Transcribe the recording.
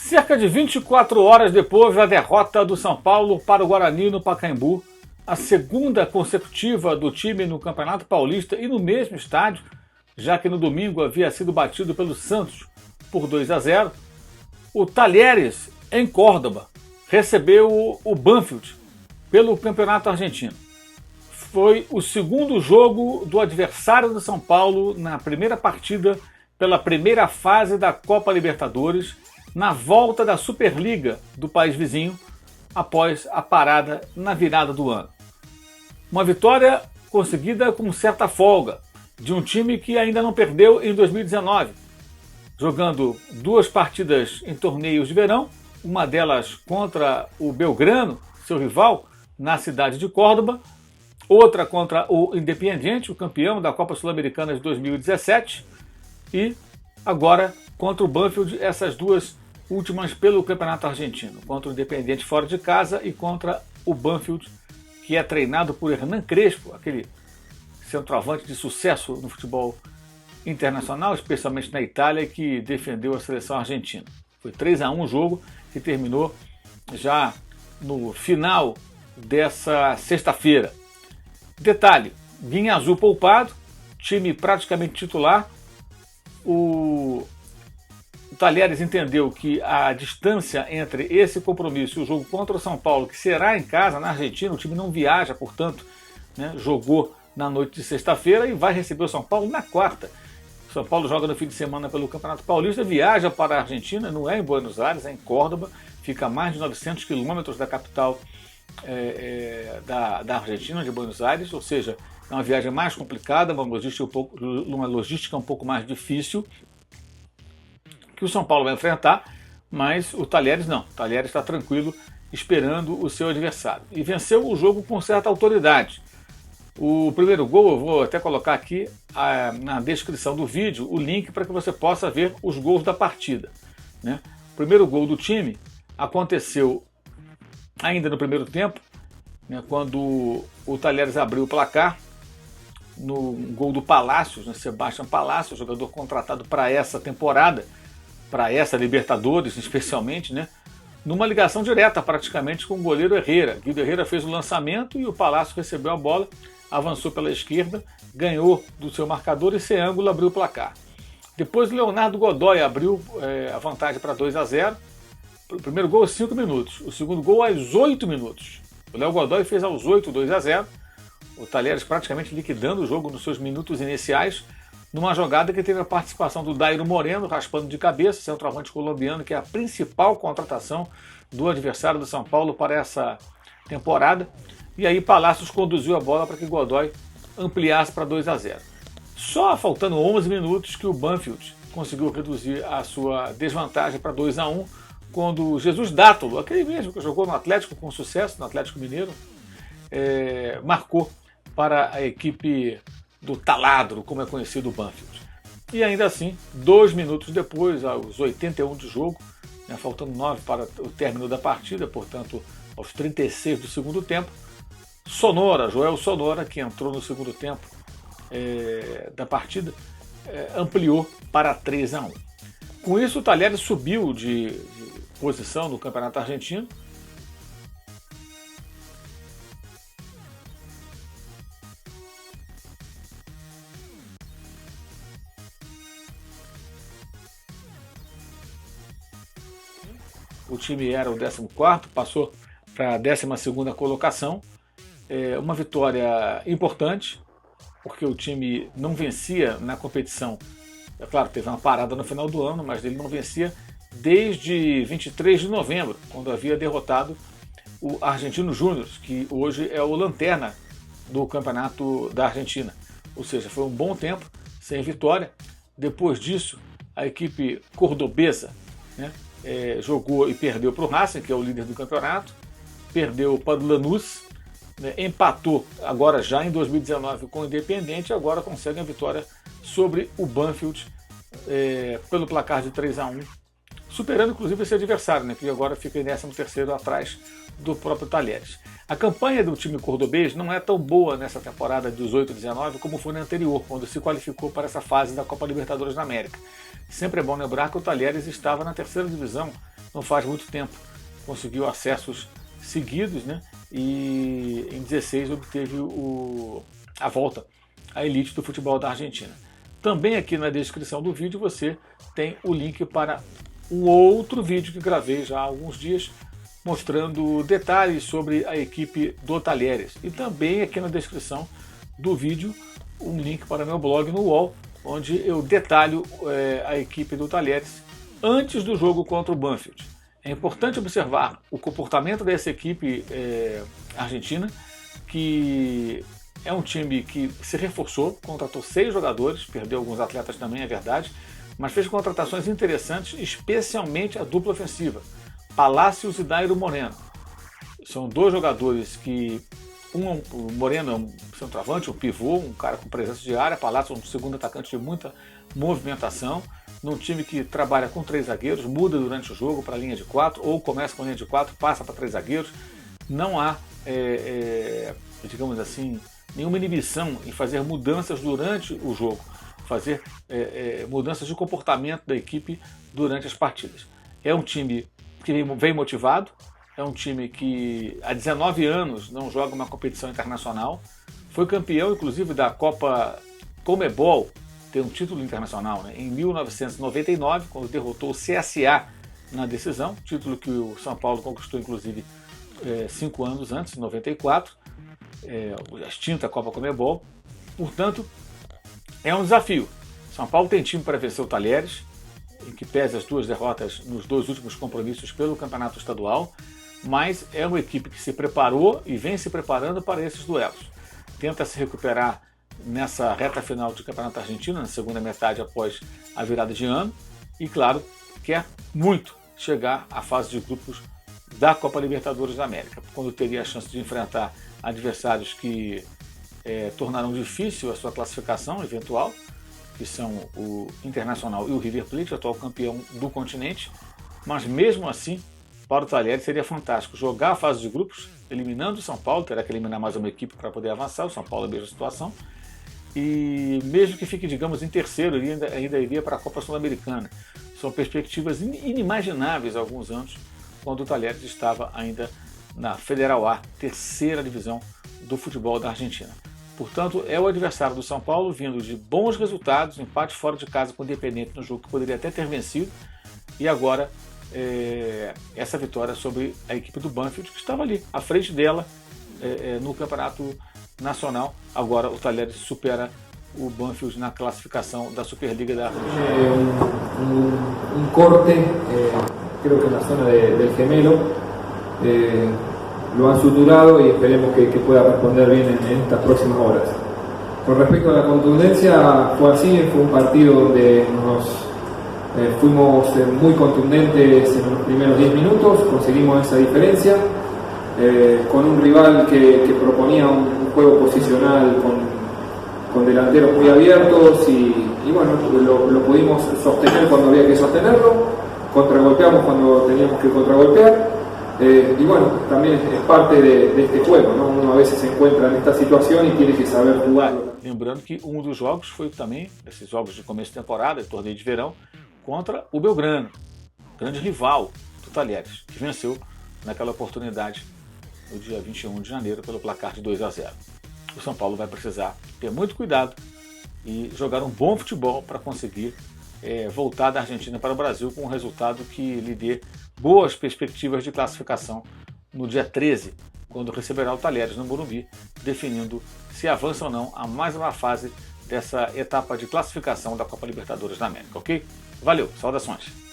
Cerca de 24 horas depois da derrota do São Paulo para o Guarani no Pacaembu, a segunda consecutiva do time no Campeonato Paulista e no mesmo estádio, já que no domingo havia sido batido pelo Santos por 2-0, o Talheres, em Córdoba, recebeu o Banfield pelo Campeonato Argentino. Foi o segundo jogo do adversário do São Paulo na primeira partida pela primeira fase da Copa Libertadores, na volta da Superliga do país vizinho, após a parada na virada do ano. Uma vitória conseguida com certa folga, de um time que ainda não perdeu em 2019, jogando duas partidas em torneios de verão, uma delas contra o Belgrano, seu rival, na cidade de Córdoba, outra contra o Independiente, o campeão da Copa Sul-Americana de 2017, e agora contra o Banfield, essas duas últimas pelo Campeonato Argentino, contra o Independiente fora de casa e contra o Banfield, que é treinado por Hernan Crespo, aquele centroavante de sucesso no futebol internacional, especialmente na Itália, que defendeu a seleção argentina. Foi 3-1 o jogo, que terminou já no final dessa sexta-feira. Detalhe, Guinha Azul poupado, time praticamente titular. O Talheres entendeu que a distância entre esse compromisso e o jogo contra o São Paulo, que será em casa, na Argentina, o time não viaja, portanto, jogou na noite de sexta-feira e vai receber o São Paulo na quarta. O São Paulo joga no fim de semana pelo Campeonato Paulista, viaja para a Argentina, não é em Buenos Aires, é em Córdoba, fica a mais de 900 quilômetros da capital da Argentina, de Buenos Aires, ou seja, é uma viagem mais complicada, uma logística um pouco mais difícil, que o São Paulo vai enfrentar, mas o Talheres não. O Talheres está tranquilo, esperando o seu adversário. E venceu o jogo com certa autoridade. O primeiro gol, eu vou até colocar aqui na descrição do vídeo o link para que você possa ver os gols da partida. O primeiro gol do time aconteceu ainda no primeiro tempo, quando o Talheres abriu o placar, no gol do Palácios, Sebastião Palácios, jogador contratado para essa temporada, para essa Libertadores especialmente, numa ligação direta praticamente com o goleiro Herrera. Guido Herrera fez o lançamento e o Palácio recebeu a bola, avançou pela esquerda, ganhou do seu marcador e sem ângulo abriu o placar. Depois o Leonardo Godoy abriu a vantagem para 2-0. O primeiro gol aos 5 minutos, o segundo gol aos 8 minutos. O Léo Godoy fez aos 8, 2-0. O Talheres praticamente liquidando o jogo nos seus minutos iniciais, numa jogada que teve a participação do Dairo Moreno, raspando de cabeça, centroavante colombiano, que é a principal contratação do adversário do São Paulo para essa temporada. E aí Palácios conduziu a bola para que Godoy ampliasse para 2-0. Só faltando 11 minutos que o Banfield conseguiu reduzir a sua desvantagem para 2-1, quando Jesus Dátolo, aquele mesmo que jogou no Atlético com sucesso, no Atlético Mineiro, marcou para a equipe do Taladro, como é conhecido o Banfield. E ainda assim, 2 minutos depois, aos 81 de jogo, faltando 9 para o término da partida, portanto, aos 36 do segundo tempo, Joel Sonora, que entrou no segundo tempo da partida, ampliou para 3-1. Com isso, o Talheres subiu de posição no Campeonato Argentino. O time era o 14º, passou para a 12ª colocação. Uma vitória importante, porque o time não vencia na competição. É claro, teve uma parada no final do ano, mas ele não vencia desde 23 de novembro, quando havia derrotado o Argentino Júnior, que hoje é o lanterna do campeonato da Argentina. Ou seja, foi um bom tempo sem vitória. Depois disso, a equipe cordobesa jogou e perdeu para o Racing, que é o líder do campeonato, perdeu para o Lanús, empatou agora já em 2019 com o Independiente e agora consegue a vitória sobre o Banfield pelo placar de 3-1, superando inclusive esse adversário, que agora fica em 13º atrás do próprio Talheres. A campanha do time cordobês não é tão boa nessa temporada de 18-19 como foi na anterior, quando se qualificou para essa fase da Copa Libertadores da América. Sempre é bom lembrar que o Talheres estava na terceira divisão não faz muito tempo conseguiu acessos seguidos, né? E em 16 obteve a volta à elite do futebol da Argentina. Também aqui na descrição do vídeo você tem o link para um outro vídeo que gravei já há alguns dias, mostrando detalhes sobre a equipe do Talheres. E também aqui na descrição do vídeo um link para meu blog no UOL, onde eu detalho a equipe do Talheres antes do jogo contra o Banfield. É importante observar o comportamento dessa equipe argentina, que é um time que se reforçou, contratou 6 jogadores, perdeu alguns atletas também, é verdade, mas fez contratações interessantes, especialmente a dupla ofensiva, Palacios e Dairo Moreno. São 2 jogadores que, o Moreno é um centroavante, um pivô, um cara com presença de área, Palacios é um segundo atacante de muita movimentação, num time que trabalha com 3 zagueiros, muda durante o jogo para a linha de 4, ou começa com a linha de 4, passa para 3 zagueiros. Não há, digamos assim, nenhuma inibição em fazer mudanças durante o jogo, fazer mudanças de comportamento da equipe durante as partidas. É um time que vem motivado, é um time que há 19 anos não joga uma competição internacional, foi campeão inclusive da Copa Conmebol, tem um título internacional, né, em 1999, quando derrotou o CSA na decisão, título que o São Paulo conquistou inclusive 5 anos antes, em 94, a extinta Copa Conmebol. Portanto, é um desafio. São Paulo tem time para vencer o Talheres, em que pese as 2 derrotas nos 2 últimos compromissos pelo campeonato estadual, mas é uma equipe que se preparou e vem se preparando para esses duelos. Tenta se recuperar nessa reta final do campeonato argentino, na segunda metade após a virada de ano, e claro, quer muito chegar à fase de grupos da Copa Libertadores da América, quando teria a chance de enfrentar adversários que tornarão difícil a sua classificação eventual, que são o Internacional e o River Plate, atual campeão do continente, mas mesmo assim, para o Talheres seria fantástico jogar a fase de grupos, eliminando o São Paulo, terá que eliminar mais uma equipe para poder avançar, o São Paulo é a mesma situação, e mesmo que fique, digamos, em terceiro, ele ainda iria para a Copa Sul-Americana. São perspectivas inimagináveis há alguns anos, quando o Talheres estava ainda na Federal A, terceira divisão do futebol da Argentina. Portanto, é o adversário do São Paulo, vindo de bons resultados, empate fora de casa com o Independiente no jogo que poderia até ter vencido, e agora essa vitória sobre a equipe do Banfield, que estava ali, à frente dela, no campeonato nacional. Agora o Talheres supera o Banfield na clasificación da Superliga da Argentina. Un corte, creo que en la zona del gemelo, lo han suturado y esperemos que pueda responder bien en estas próximas horas. Con respecto a la contundencia, fue así, fue un partido donde fuimos muy contundentes en los primeros 10 minutos, conseguimos esa diferencia, con un rival que proponía un juego posicional con delanteros muy abiertos y bueno, lo pudimos sostener cuando había que sostenerlo, contragolpeamos cuando teníamos que contragolpear, y bueno, también es parte de este juego, ¿no? Uno a veces se encuentra en esta situación y tiene que saber jugarlo. Lembrando que um dos jogos foi também, esses jogos de começo de temporada, de torneio de verão, contra o Belgrano, grande rival do Talheres, que venceu naquela oportunidade no dia 21 de janeiro pelo placar de 2-0. O São Paulo vai precisar ter muito cuidado e jogar um bom futebol para conseguir voltar da Argentina para o Brasil com um resultado que lhe dê boas perspectivas de classificação no dia 13, quando receberá o Talheres no Morumbi, definindo se avança ou não a mais uma fase dessa etapa de classificação da Copa Libertadores da América, ok? Valeu, saudações!